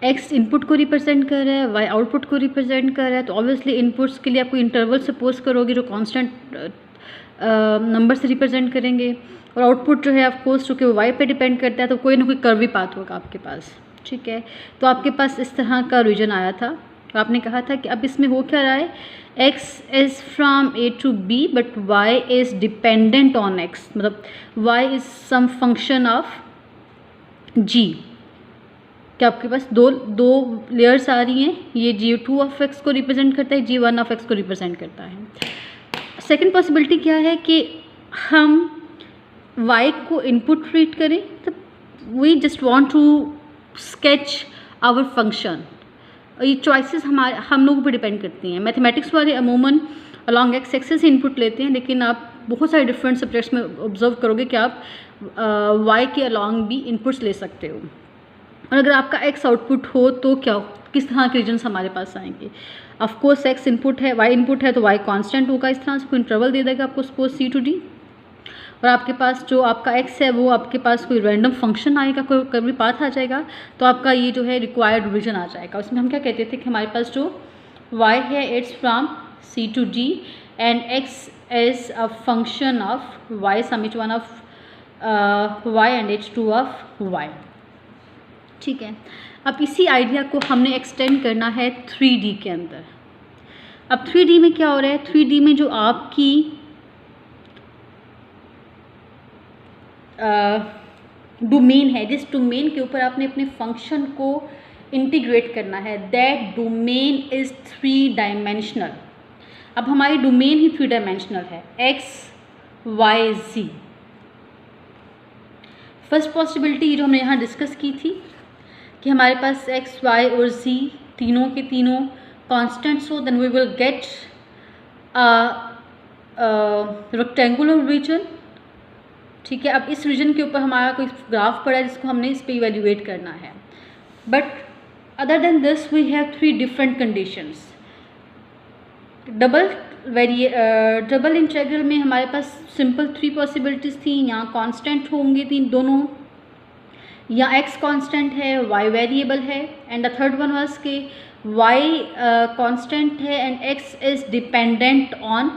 X input को represent कर रहा है, वाई आउटपुट को रिप्रेजेंट कर रहा है, तो ऑब्वियसली इनपुट्स के लिए आपको इंटरवल सपोज करोगे जो कांस्टेंट नंबर से रिप्रेजेंट करेंगे, और आउटपुट जो है ऑफ कोर्स चूँकि वो वाई पे डिपेंड करता है तो कोई ना कोई कर्वी पाथ होगा आपके पास, ठीक है। तो आपके पास इस तरह का रीजन आया था, तो आपने कहा था कि अब इसमें हो क्या रहा है, x is from a to b but y is dependent on x, मतलब y is some function of g, कि आपके पास दो लेयर्स आ रही हैं, ये g2 ऑफ x को रिप्रेजेंट करता है, g1 ऑफ x को रिप्रेजेंट करता है। सेकेंड पॉसिबिलिटी क्या है कि हम y को इनपुट ट्रीट करें, तो we just want to sketch our function. ये चॉइसेस हम लोगों पर डिपेंड करती हैं। मैथमेटिक्स वाले अमूमन अलॉन्ग एक्स एक्सिस इनपुट लेते हैं, लेकिन आप बहुत सारे डिफरेंट सब्जेक्ट्स में ऑब्जर्व करोगे कि आप वाई के अलॉन्ग भी इनपुट्स ले सकते हो। और अगर आपका एक्स आउटपुट हो तो क्या, किस तरह के रीजन्स हमारे पास आएंगे। ऑफ कोर्स एक्स इनपुट है, वाई इनपुट है, तो वाई कांस्टेंट होगा, इस तरह से कोई इंटरवल दे देगा आपको, सपोज सी टू डी, और आपके पास जो आपका एक्स है वो आपके पास कोई रैंडम फंक्शन आएगा, कोई कर्वी पाथ आ जाएगा, तो आपका ये जो है रिक्वायर्ड रीजन आ जाएगा। उसमें हम क्या कहते थे कि हमारे पास जो y है it's from c to d and x is a function of y some each one of y and h2 of y, ठीक है। अब इसी आइडिया को हमने एक्सटेंड करना है 3D के अंदर। अब 3D में क्या हो रहा है, 3D में जो आपकी डोमेन है, जिस डोमेन के ऊपर आपने अपने फंक्शन को इंटीग्रेट करना है, दैट डोमेन इज 3 डायमेंशनल। अब हमारी डोमेन ही 3 डायमेंशनल है, x y z। First possibility जो हमने यहाँ डिस्कस की थी कि हमारे पास x y और z तीनों के तीनों कॉन्स्टेंट्स हो, then we will get rectangular region, ठीक है। अब इस रीजन के ऊपर हमारा कोई ग्राफ पड़ा है जिसको हमने इस पर इवेल्युएट करना है, but other than this we have 3 different conditions. Double integral में हमारे पास सिंपल 3 पॉसिबिलिटीज़ थी, यहाँ कांस्टेंट होंगे दोनों, या x कांस्टेंट है, y वेरिएबल है, and the third one was के y कांस्टेंट है and x is dependent on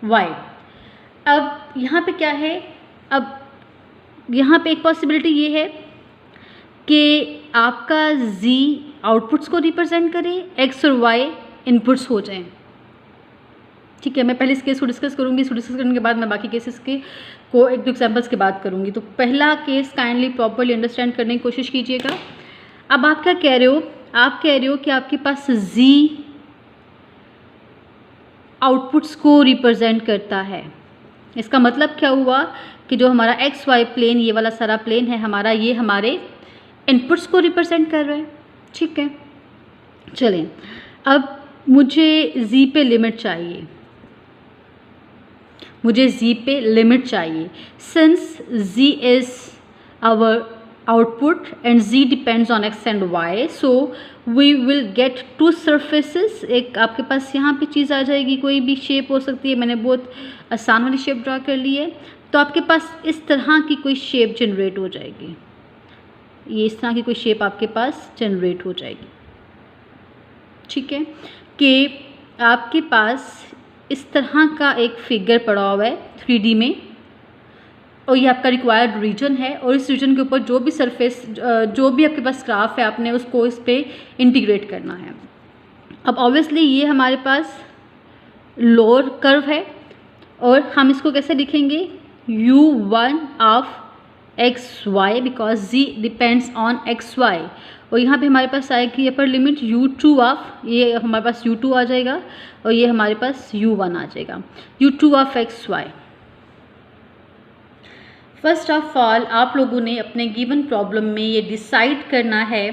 y। अब यहाँ पे क्या है, अब यहाँ पे एक पॉसिबिलिटी ये है कि आपका z आउटपुट्स को रिप्रेजेंट करे, x और y इनपुट्स हो जाएं, ठीक है। मैं पहले इस केस को डिस्कस करूँगी, इसको डिस्कस करने के बाद मैं बाकी केसेस के को एक दो एग्जाम्पल्स के बाद करूँगी। तो पहला केस काइंडली प्रॉपरली अंडरस्टैंड करने की कोशिश कीजिएगा। अब आप क्या कह रहे हो, आप कह रहे हो कि आपके पास z आउटपुट्स को रिप्रेजेंट करता है। इसका मतलब क्या हुआ कि जो हमारा एक्स वाई प्लेन, ये वाला सारा प्लेन है हमारा, ये हमारे इनपुट्स को रिप्रेजेंट कर रहा है, ठीक है। चलें, अब मुझे z पे लिमिट चाहिए, मुझे z पे लिमिट चाहिए। Since z is our output and z depends on x and y, so we will get 2 surfaces. एक आपके पास यहाँ पे चीज़ आ जाएगी, कोई भी शेप हो सकती है, मैंने बहुत आसान वाली शेप ड्रा कर ली है, तो आपके पास इस तरह की कोई शेप जनरेट हो जाएगी, ये इस तरह की कोई शेप आपके पास जनरेट हो जाएगी, ठीक है। कि आपके पास इस तरह का एक फिगर पड़ा हुआ है 3D में, और ये आपका रिक्वायर्ड रीजन है, और इस रीजन के ऊपर जो भी सरफेस, जो भी आपके पास ग्राफ है, आपने उसको इस पर इंटीग्रेट करना है। अब ऑब्वियसली ये हमारे पास लोअर कर्व है, और हम इसको कैसे लिखेंगे, u1 of X Y, because z depends on X Y, और यहाँ पे हमारे पास आएगी अपर लिमिट u2 ऑफ, ये हमारे पास u2 आ जाएगा, और ये हमारे पास u1 आ जाएगा, u2 of X Y. First of all आप लोगों ने अपने गिवन प्रॉब्लम में ये डिसाइड करना है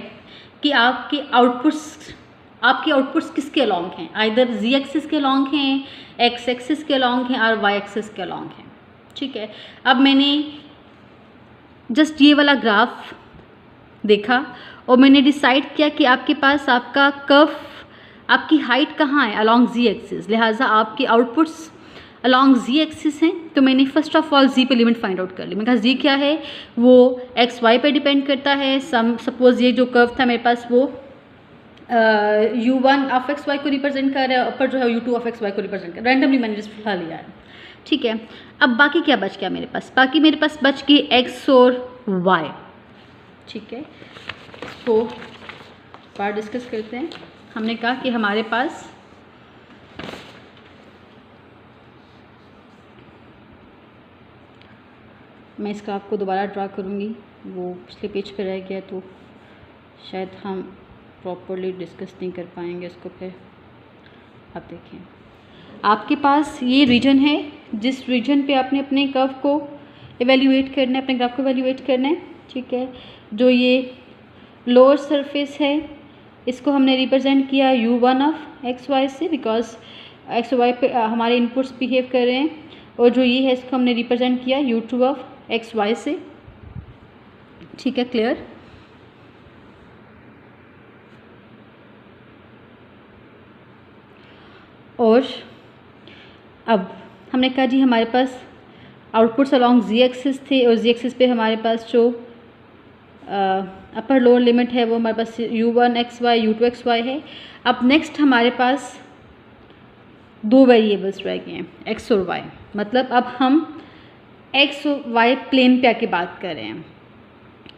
कि आपके आउटपुट्स किसके अलॉन्ग हैं, आइदर z एक्सिस के अलॉन्ग हैं, x एक्सिस के अलॉन्ग हैं, और y एक्सिस के अलॉन्ग हैं, ठीक है। अब मैंने जस्ट ये वाला ग्राफ देखा और मैंने डिसाइड किया कि आपके पास आपका कर्व, आपकी हाइट कहाँ है, अलॉन्ग z एक्सिस, लिहाजा आपके आउटपुट्स अलॉन्ग जी एक्सिस हैं, तो मैंने फर्स्ट ऑफ ऑल जी पे लिमिट फाइंड आउट कर ली। मैंने कहा जी क्या है, वो एक्स वाई पे डिपेंड करता है। सपोज ये जो कर्व था मेरे पास वो u1 ऑफ एक्स वाई को रिप्रेजेंट कर रहा है, ऊपर जो है u2 ऑफ एक्स वाई को रिप्रेजेंट कर रहा है। रैंडमली मैंने जिस फिलहाल लिया है, ठीक है। अब बाकी क्या बच गया मेरे पास, बाकी मेरे पास बच गई x और y, ठीक है। तो बात डिस्कस करते हैं। हमने कहा कि हमारे पास मैं इसका आपको दोबारा ड्रा करूँगी, वो पिछले पेज पे रह गया तो शायद हम प्रॉपरली डिस्कस नहीं कर पाएंगे इसको। फिर आप देखें, आपके पास ये रीजन है, जिस रीजन पे आपने अपने कर्व को एवेल्यूएट करना है, अपने ग्राफ को एवेल्यूएट करना है, ठीक है। जो ये लोअर सरफेस है इसको हमने रिप्रेजेंट किया u1 ऑफ एक्स वाई से, बिकॉज एक्स वाई पे हमारे इनपुट्स बिहेव कर रहे हैं। और जो ये है इसको हमने रिप्रेजेंट किया u2 ऑफ एक्स वाई से, ठीक है, क्लियर। और अब हमने कहा जी हमारे पास आउटपुट्स अलॉन्ग जी एक्सिस थे, और जी एक्सिस पे हमारे पास जो अपर लोअर लिमिट है वो हमारे पास u1 X Y u2 X Y है। अब नेक्स्ट हमारे पास दो वेरिएबल्स रह गए हैं, x और y। मतलब अब हम x और y प्लेन पे आके बात कर रहे हैं,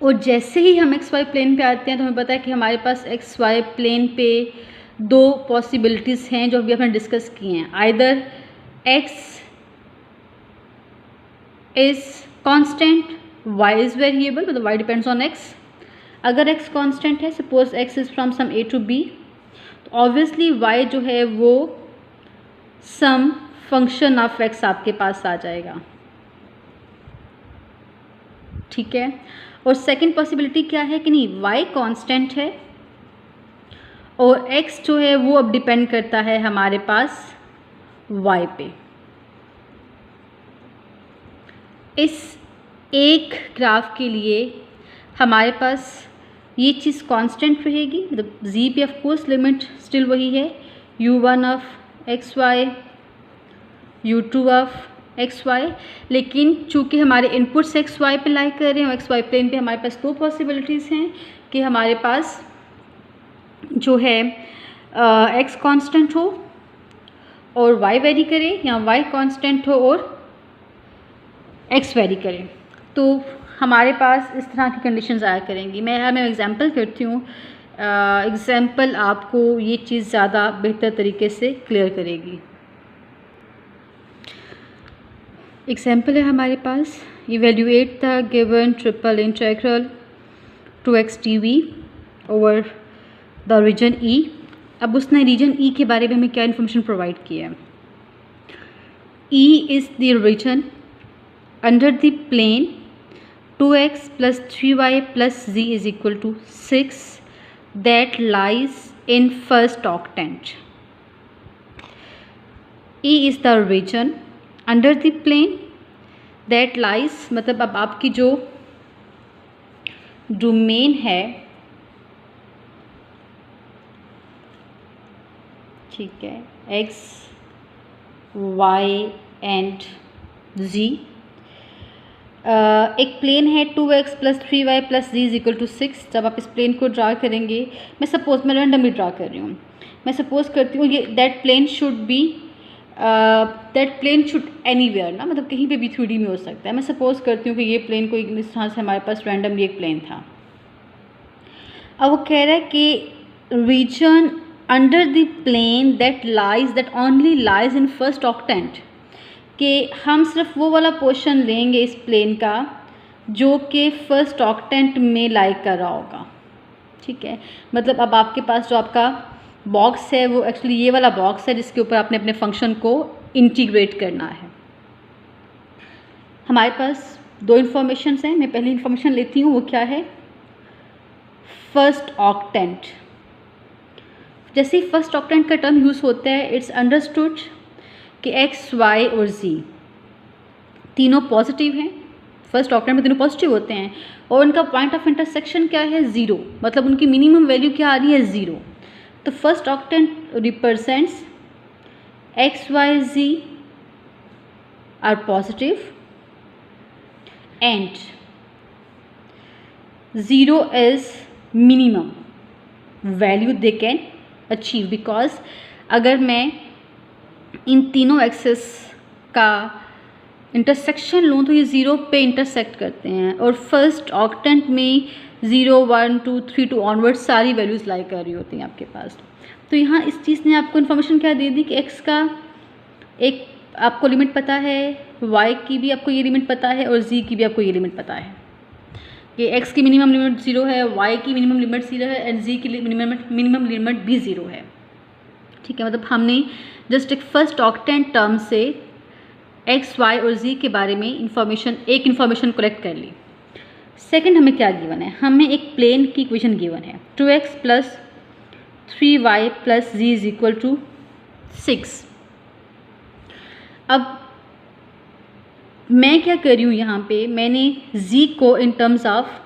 और जैसे ही हम एक्स वाई प्लेन पे आते हैं तो हमें पता है कि हमारे पास एक्स वाई प्लेन पे दो पॉसिबिलिटीज़ हैं जो अभी हमने डिस्कस किए हैं। Either X is constant, Y is variable, मतलब वाई डिपेंड्स ऑन एक्स। अगर एक्स कांस्टेंट है, suppose X is from some A to B, तो ऑब्वियसली वाई जो है वो सम फंक्शन ऑफ एक्स आपके पास आ जाएगा, ठीक है। और सेकंड पॉसिबिलिटी क्या है कि नहीं, y कांस्टेंट है और x जो है वो अब डिपेंड करता है हमारे पास y पे। इस एक ग्राफ के लिए हमारे पास ये चीज़ कांस्टेंट रहेगी, मतलब z पे ऑफ कोर्स लिमिट स्टिल वही है u1 of X Y u2 of X Y, लेकिन चूँकि हमारे इनपुट्स एक्स वाई पे लाई कर रहे हैं और एक्स वाई प्लेन पे हमारे पास दो पॉसिबिलिटीज़ हैं कि हमारे पास जो है एक्स कांस्टेंट हो और वाई वेरी करे, या वाई कांस्टेंट हो और एक्स वेरी करे। तो हमारे पास इस तरह की कंडीशंस आया करेंगी। मैं एग्जांपल करती हूँ, एग्जांपल आपको ये चीज़ ज़्यादा बेहतर तरीके से क्लियर करेगी। एग्जाम्पल है हमारे पास, evaluate the given triple integral two x t v over the region E. अब उसने रीजन ई के बारे में हमें क्या इन्फॉर्मेशन प्रोवाइड किया है। E is the region under the plane 2x + 3y + z is equal to 6 that lies in first octant. E is the region under the plane that lies, मतलब अब आपकी जो डोमेन है, ठीक है, x y एंड z, एक plane है 2x + 3y + z is equal to 6। जब आप इस प्लेन को ड्रा करेंगे, मैं रैंडमली ड्रा कर रही हूँ, मैं सपोज करती हूँ ये दैट प्लेन शुड एनीवेयर ना, मतलब कहीं पे भी 3D में हो सकता है। मैं सपोज करती हूँ कि ये प्लेन कोई इस तरह से हमारे पास रैंडमली एक प्लेन था। अब वो कह रहा है कि region under the plane that only lies in first octant, कि हम सिर्फ वो वाला पोर्शन लेंगे इस प्लेन का जो कि फर्स्ट ऑक्टेंट में लाई कर रहा होगा, ठीक है। मतलब अब आपके पास जो आपका बॉक्स है वो एक्चुअली ये वाला बॉक्स है जिसके ऊपर आपने अपने फंक्शन को इंटीग्रेट करना है। हमारे पास दो इन्फॉर्मेशंस हैं, मैं पहली इन्फॉर्मेशन लेती हूँ, वो क्या है, फर्स्ट ऑक्टेंट। जैसे ही फर्स्ट ऑक्टेंट का टर्म यूज़ होता है, इट्स अंडरस्टूड कि एक्स वाई और जी तीनों पॉजिटिव हैं। फर्स्ट ऑक्टेंट में तीनों पॉजिटिव होते हैं और उनका पॉइंट ऑफ इंटरसेक्शन क्या है, 0, मतलब उनकी मिनिमम वैल्यू क्या आ रही है, 0। तो first octant represents X Y Z are positive and 0 is minimum value they can achieve, because अगर मैं इन तीनों एक्सेस का इंटरसेक्शन लूँ तो ये 0 पे इंटरसेक्ट करते हैं, और फर्स्ट ऑक्टेंट में 0, 1, 2, 3 टू ऑनवर्ड सारी वैल्यूज़ लाई कर रही होती हैं आपके पास। तो यहाँ इस चीज़ ने आपको इन्फॉर्मेशन क्या दे दी कि x का एक आपको लिमिट पता है, y की भी आपको ये लिमिट पता है, और z की भी आपको ये लिमिट पता है कि x की मिनिमम लिमिट 0 है, y की मिनिमम लिमिट 0 है, एंड z की मिनिमम लिमिट भी 0 है। ठीक है, मतलब हमने जस्ट एक फर्स्ट ऑक्टेंट टर्म से x, y और z के बारे में एक इन्फॉर्मेशन कलेक्ट कर ली। सेकंड हमें क्या गिवन है, हमें एक प्लेन की इक्वेशन गिवन है 2x plus 3y plus z is equal to 6। अब मैं क्या कर रही हूँ यहाँ पे, मैंने z को इन टर्म्स ऑफ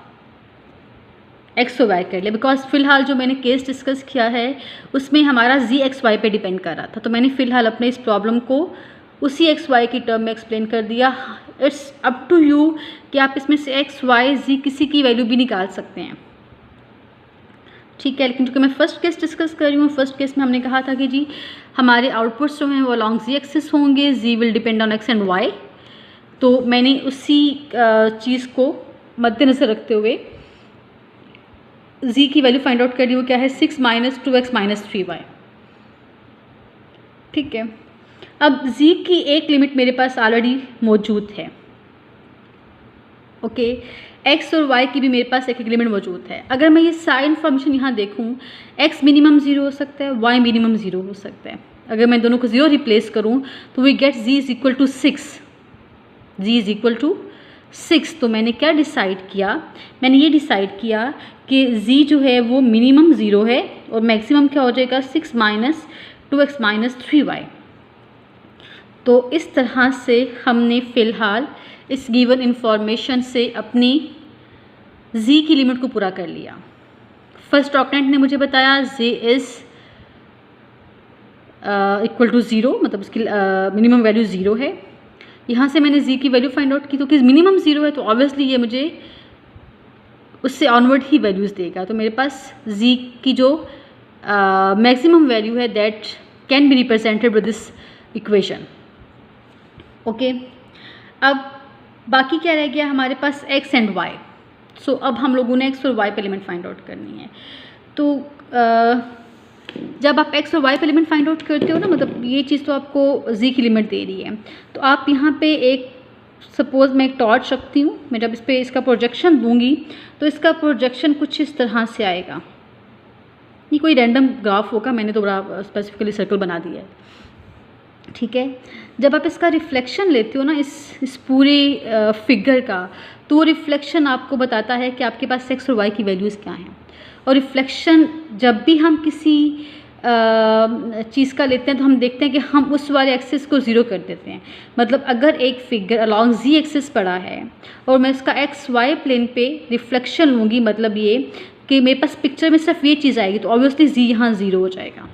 x और y कर लिया, बिकॉज फिलहाल जो मैंने केस डिस्कस किया है उसमें हमारा z x y पे डिपेंड कर रहा था, तो मैंने फिलहाल अपने इस प्रॉब्लम को उसी x y की टर्म में एक्सप्लेन कर दिया। इट्स अप टू यू कि आप इसमें से x y z किसी की वैल्यू भी निकाल सकते हैं। ठीक है, लेकिन क्योंकि मैं फर्स्ट केस डिस्कस कर रही हूँ, फर्स्ट केस में हमने कहा था कि जी हमारे आउटपुट्स जो हैं वो अलॉन्ग z एक्सिस होंगे, z will depend on x and y। तो मैंने उसी चीज़ को मद्देनज़र रखते हुए z की वैल्यू फाइंड आउट कर रही हूँ, क्या है 6 माइनस 2x माइनस 3y। ठीक है, अब z की एक लिमिट मेरे पास ऑलरेडी मौजूद है। ओके, x और y की भी मेरे पास एक लिमिट मौजूद है। अगर मैं ये सारी इन्फॉर्मेशन यहाँ देखूँ, x मिनिमम 0 हो सकता है, y मिनिमम 0 हो सकता है। अगर मैं दोनों को 0 रिप्लेस करूँ तो we get z is equal to 6, z is equal to 6। तो मैंने क्या डिसाइड किया, मैंने ये डिसाइड किया कि z जो है वो मिनिमम 0 है और मैक्सिमम क्या हो जाएगा 6 माइनस 2x माइनस 3y। तो इस तरह से हमने फ़िलहाल इस गिवन इंफॉर्मेशन से अपनी z की लिमिट को पूरा कर लिया। फर्स्ट ऑक्टेंट ने मुझे बताया z इज़ इक्वल टू 0, मतलब इसकी मिनिमम वैल्यू 0 है। यहाँ से मैंने z की वैल्यू फाइंड आउट की, तो कि मिनिमम 0 है तो ऑब्वियसली ये मुझे उससे ऑनवर्ड ही वैल्यूज़ देगा। तो मेरे पास z की जो मैक्सिमम वैल्यू है that can be represented with this equation. Okay, अब बाकी क्या रह गया हमारे पास x एंड y। सो अब हम लोगों ने x और y पे लिमिट फाइंड आउट करनी है। तो जब आप x और y पे लिमिट फाइंड आउट करते हो ना, मतलब ये चीज़ तो आपको z की लिमिट दे रही है, तो आप यहाँ पे एक सपोज़ मैं एक टॉर्च रखती हूँ, मैं जब इस पर इसका प्रोजेक्शन दूँगी तो इसका प्रोजेक्शन कुछ इस तरह से आएगा। ये कोई रैंडम ग्राफ होगा, मैंने तो बड़ा स्पेसिफिकली सर्कल बना दिया है। ठीक है, जब आप इसका रिफ्लेक्शन लेते हो ना इस पूरे फिगर का, तो वो रिफ्लेक्शन आपको बताता है कि आपके पास x और y की वैल्यूज़ क्या हैं। और रिफ्लेक्शन जब भी हम किसी चीज़ का लेते हैं तो हम देखते हैं कि हम उस वाले एक्सिस को 0 कर देते हैं। मतलब अगर एक फिगर अलॉन्ग z एक्सिस पड़ा है और मैं इसका x y प्लेन पे रिफ्लेक्शन लूँगी, मतलब ये कि मेरे पास पिक्चर में सिर्फ ये चीज़ आएगी, तो ऑब्वियसली z यहाँ 0 हो जाएगा।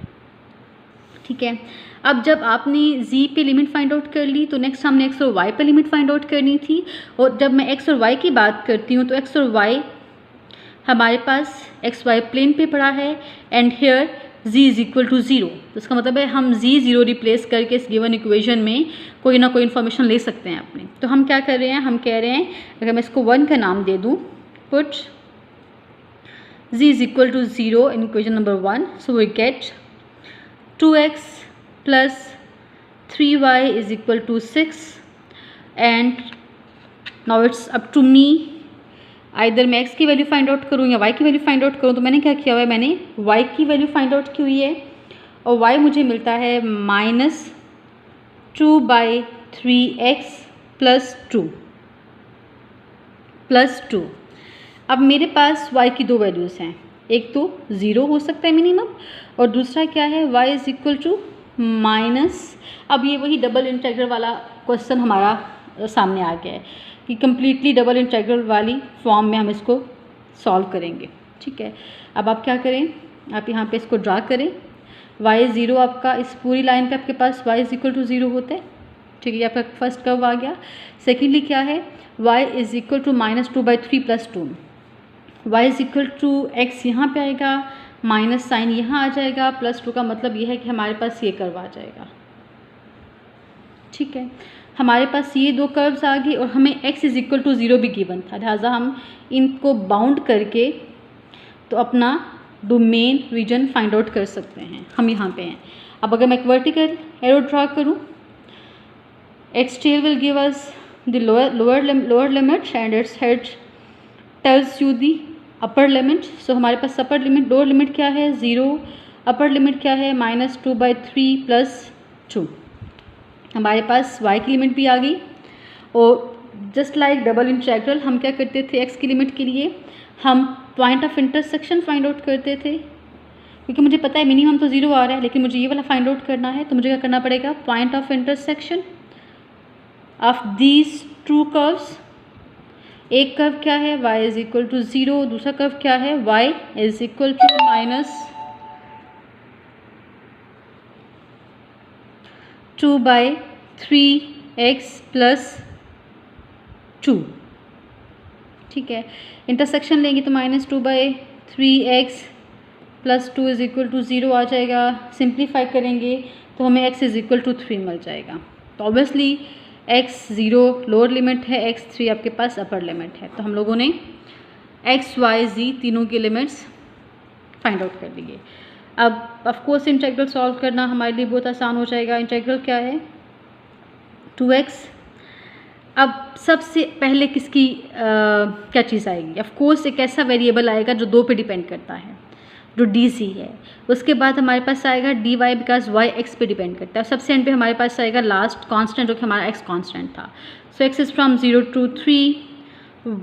ठीक है, अब जब आपने z पे लिमिट फाइंड आउट कर ली तो नेक्स्ट हमने x और y पे लिमिट फाइंड आउट करनी थी। और जब मैं x और y की बात करती हूँ तो x और y हमारे पास x y प्लेन पे पड़ा है and here z is equal to 0। तो इसका मतलब है हम z 0 रिप्लेस करके इस गिवन इक्वेशन में कोई ना कोई इन्फॉर्मेशन ले सकते हैं अपने। तो हम क्या कर रहे हैं, हम कह रहे हैं अगर मैं इसको 1 का नाम दे दूँ, put z is equal to 0 in equation number 1, so we get 2x plus 3y is equal to 6 and now it's up to me either मैं x की वैल्यू फाइंड आउट करूँ या y की वैल्यू फाइंड आउट करूँ। तो मैंने क्या किया हुआ है, मैंने y की वैल्यू फाइंड आउट की हुई है और y मुझे मिलता है -2/3x प्लस 2। अब मेरे पास y की दो वैल्यूज़ हैं, एक तो 0 हो सकता है मिनिमम और दूसरा क्या है y is equal to minus. अब ये वही डबल इंटीग्रल वाला क्वेश्चन हमारा सामने आ गया है कि कम्प्लीटली डबल इंटीग्रल वाली फॉर्म में हम इसको सॉल्व करेंगे। ठीक है, अब आप क्या करें, आप यहाँ पे इसको ड्रा करें, y 0 आपका इस पूरी लाइन पे आपके पास y इज इक्वल टू 0 होता है। ठीक है, ये आपका फर्स्ट कर्व आ गया। सेकेंडली क्या है, y is equal to -2/3 + 2, y is equal to x यहाँ पे आएगा, माइनस साइन यहाँ आ जाएगा, +2 का मतलब ये है कि हमारे पास ये कर्व आ जाएगा। ठीक है, हमारे पास ये दो कर्व्स आ गए और हमें x इज इक्वल टू 0 भी गिवन था, लिहाजा हम इनको बाउंड करके तो अपना डोमेन रीजन फाइंड आउट कर सकते हैं। हम यहाँ पे हैं। अब अगर मैं एक वर्टिकल एरो ड्रा करूँ, its tail will give us the lower limit and its head tells you the upper limit. So हमारे पास upper limit, लोअर लिमिट क्या है 0, अपर लिमिट क्या है -2/3 + 2। हमारे पास y की लिमिट भी आ गई और जस्ट लाइक डबल इंटीग्रल हम क्या करते थे, x की लिमिट के लिए हम point of intersection find out करते थे, क्योंकि मुझे पता है मिनिमम तो 0 आ रहा है लेकिन मुझे ये वाला फाइंड आउट करना है, तो मुझे क्या करना पड़ेगा, point of intersection of these two curves. एक कर्व क्या है y इज इक्वल टू 0, दूसरा कर्व क्या है y is equal to -2/3x + 2। ठीक है, इंटरसेक्शन लेंगे तो -2/3x + 2 इज इक्वल टू 0 आ जाएगा। सिंप्लीफाई करेंगे तो हमें x इज इक्वल टू 3 मिल जाएगा। तो ऑब्वियसली x 0 लोअर लिमिट है, x 3 आपके पास अपर लिमिट है। तो हम लोगों ने x y z तीनों के लिमिट्स फाइंड आउट कर लिए। अब ऑफकोर्स इंटीग्रल सॉल्व करना हमारे लिए बहुत आसान हो जाएगा। इंटीग्रल क्या है 2x। अब सबसे पहले किसकी क्या चीज़ आएगी, ऑफकोर्स एक ऐसा वेरिएबल आएगा जो 2 पे डिपेंड करता है, जो dc है। उसके बाद हमारे पास आएगा dy बिकॉज y x पे डिपेंड करता है। सबसे एंड पे हमारे पास आएगा लास्ट कांस्टेंट जो कि हमारा x कांस्टेंट था। सो x is from 0 to 3,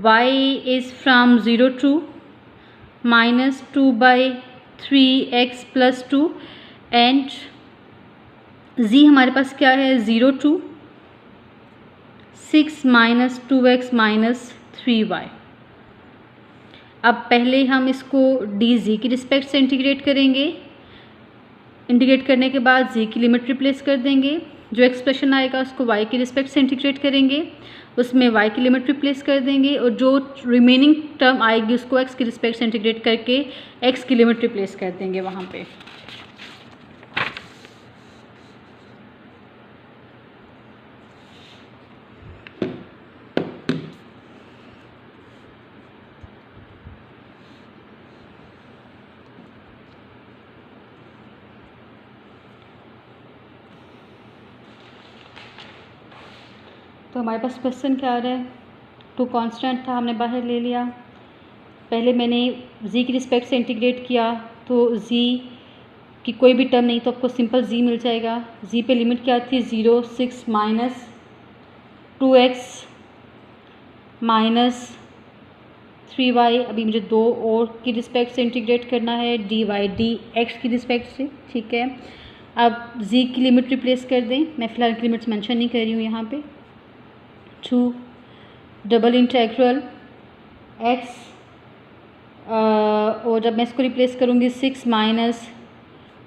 y is from 0 to -2/3x + 2 and z हमारे पास क्या है 0 to 6 - 2x - 3y। अब पहले हम इसको dz की रिस्पेक्ट से इंटीग्रेट करेंगे। इंटीग्रेट करने के बाद z की लिमिट रिप्लेस कर देंगे, जो एक्सप्रेशन आएगा उसको y की रिस्पेक्ट से इंटीग्रेट करेंगे, उसमें y की लिमिट रिप्लेस कर देंगे और जो रिमेनिंग टर्म आएगी उसको x की रिस्पेक्ट से इंटीग्रेट करके x की लिमिट रिप्लेस कर देंगे वहाँ पे। तो हमारे पास क्वेश्चन क्या आ रहा है, 2 कांस्टेंट था हमने बाहर ले लिया। पहले मैंने z की रिस्पेक्ट से इंटीग्रेट किया तो z की कोई भी टर्म नहीं तो आपको सिंपल z मिल जाएगा। z पे लिमिट क्या थी 0, 6 - 2x - 3y। अभी मुझे 2 और की रिस्पेक्ट से इंटीग्रेट करना है, dy dx की रिस्पेक्ट से। ठीक है, अब z की लिमिट रिप्लेस कर दें, मैं फ़िलहाल की लिमिट्स मेंशन नहीं कर रही हूँ यहाँ पे। 2 डबल इंटीग्रल x और जब मैं इसको रिप्लेस करूँगी 6 -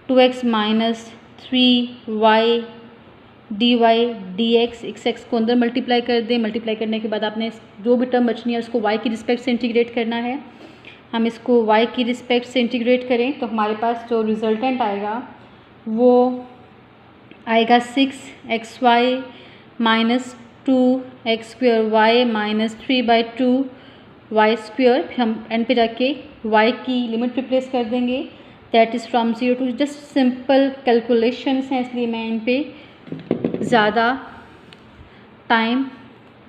2x - 3y dy dx। x को अंदर मल्टीप्लाई कर दें, मल्टीप्लाई करने के बाद आपने जो भी टर्म बचनी है उसको y की रिस्पेक्ट से इंटीग्रेट करना है। हम इसको y की रिस्पेक्ट से इंटीग्रेट करें तो हमारे पास जो रिजल्टेंट आएगा वो आएगा 6xy - 2x² -3/2y²। फिर हम एंड पे जाके y की लिमिट रिप्लेस कर देंगे, that is from 0 to। Just simple calculations हैं इसलिए मैं इन पे ज़्यादा टाइम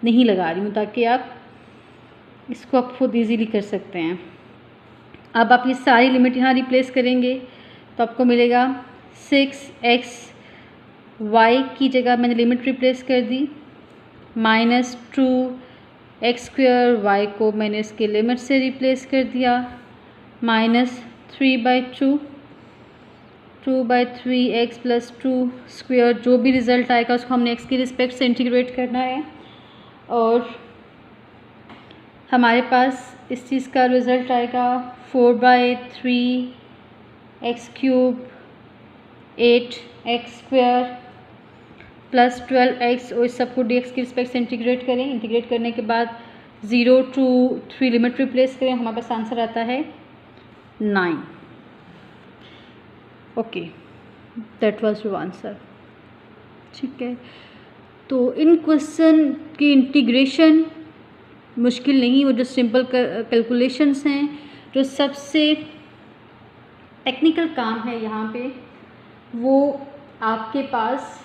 नहीं लगा रही हूँ ताकि आप इसको आप खुद ईजीली कर सकते हैं। अब आप ये सारी लिमिट यहाँ रिप्लेस करेंगे तो आपको मिलेगा 6xy की जगह मैंने लिमिट रिप्लेस कर दी -2x² y को मैंने इसके लिमिट से रिप्लेस कर दिया -3/2 2/3x + 2²। जो भी रिज़ल्ट आएगा उसको हमने x की रिस्पेक्ट से इंटीग्रेट करना है और हमारे पास इस चीज़ का रिज़ल्ट आएगा 4/3x³ 8x² प्लस 12x और इस सबको dx के रिस्पेक्ट से इंटीग्रेट करें। इंटीग्रेट करने के बाद 0 to 3 लिमिट रिप्लेस करें, हमारे पास आंसर आता है 9। Okay, that was your answer. ठीक है, तो इन क्वेश्चन की इंटीग्रेशन मुश्किल नहीं, वो जो सिंपल कैलकुलेशंस हैं, जो सबसे टेक्निकल काम है यहाँ पे, वो आपके पास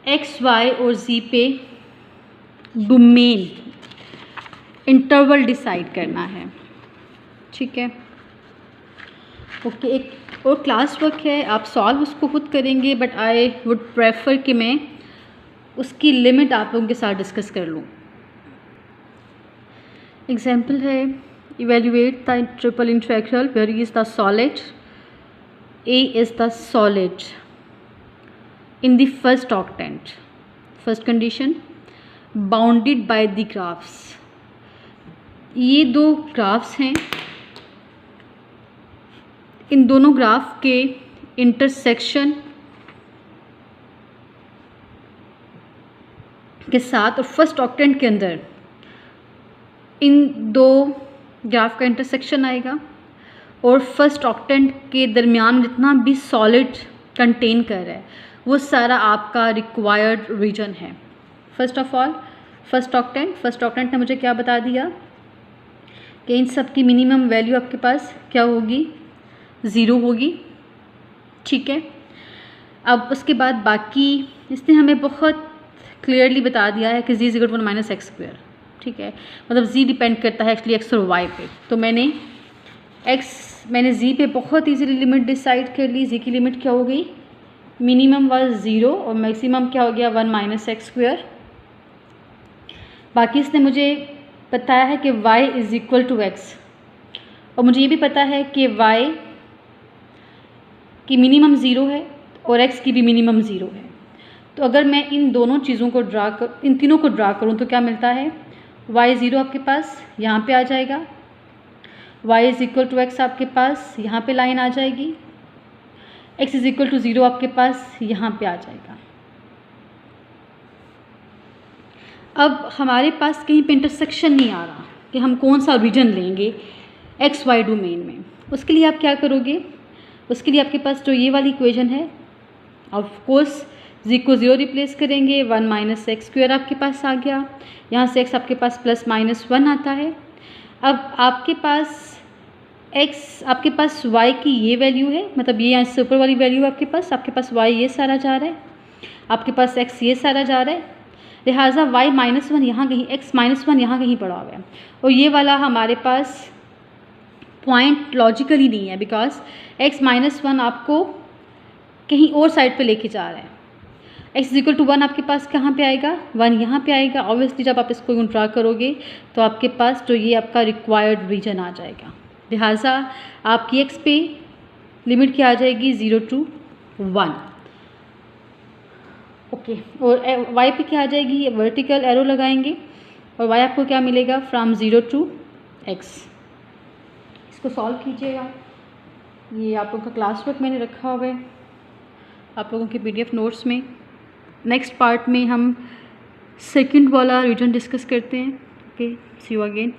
x, y और z पे डोमेन इंटरवल डिसाइड करना है। ठीक है, ओके, एक और क्लास वर्क है, आप सॉल्व उसको खुद करेंगे, बट आई वुड प्रेफर कि मैं उसकी लिमिट आप लोगों के साथ डिस्कस कर लूँ। एग्जाम्पल है, evaluate the triple integral where is the solid, a is the solid in the first octant, first condition, bounded by the graphs। ये दो ग्राफ्स हैं, इन दोनों ग्राफ के इंटरसेक्शन के साथ और फर्स्ट ऑक्टेंट के अंदर इन दो ग्राफ का इंटरसेक्शन आएगा और फर्स्ट ऑक्टेंट के दरमियान जितना भी सॉलिड कंटेन कर रहा है वो सारा आपका रिक्वायर्ड रीजन है। First of all first octant ने मुझे क्या बता दिया कि इन सब की मिनिमम वैल्यू आपके पास क्या होगी, 0 होगी। ठीक है, अब उसके बाद बाकी इसने हमें बहुत क्लियरली बता दिया है कि z = 1 - x²। ठीक है, मतलब z डिपेंड करता है एक्चुअली x और y पे, तो मैंने z पे बहुत ईजीली लिमिट डिसाइड कर ली। z की लिमिट क्या हो गई, मिनिमम वाज 0 और मैक्सिमम क्या हो गया 1 - x²। बाकी इसने मुझे बताया है कि y = x और मुझे ये भी पता है कि y की मिनिमम 0 है और x की भी मिनिमम 0 है। तो अगर मैं इन दोनों चीज़ों को इन तीनों को ड्रा करूँ तो क्या मिलता है, y 0 आपके पास यहाँ पे आ जाएगा, y = x आपके पास यहाँ पे लाइन आ जाएगी, x = 0 आपके पास यहाँ पे आ जाएगा। अब हमारे पास कहीं पे इंटरसेक्शन नहीं आ रहा कि हम कौन सा रीजन लेंगे एक्स वाई डोमेन में। उसके लिए आप क्या करोगे, उसके लिए आपके पास जो ये वाली इक्वेशन है, ऑफ कोर्स z को 0 रिप्लेस करेंगे, 1 - x² आपके पास आ गया, यहाँ से x आपके पास +-1 आता है। अब आपके पास y की ये वैल्यू है, मतलब ये यहाँ से ऊपर वाली वैल्यू है आपके पास y ये सारा जा रहा है, आपके पास x ये सारा जा रहा है, लिहाजा y -1 यहाँ कहीं, x -1 यहाँ कहीं पड़ा हुआ है और ये वाला हमारे पास पॉइंट लॉजिकली नहीं है, बिकॉज x -1 आपको कहीं और साइड पे लेके जा रहा है। x = 1 आपके पास कहाँ पे आएगा, 1 यहाँ पे आएगा। ऑब्वियसली जब आप इसको ड्रा करोगे तो आपके पास जो ये आपका रिक्वायर्ड रीजन आ जाएगा, लिहाजा आपकी x पे लिमिट क्या आ जाएगी, 0 to 1। ओके, और y पे क्या आ जाएगी, वर्टिकल एरो लगाएंगे और y आपको क्या मिलेगा, फ्रॉम 0 to x। इसको सॉल्व कीजिएगा, ये आप लोगों का क्लास वर्क मैंने रखा हुआ है आप लोगों के PDF नोट्स में। नेक्स्ट पार्ट में हम सेकंड वाला रीजन डिस्कस करते हैं। Okay, see you again.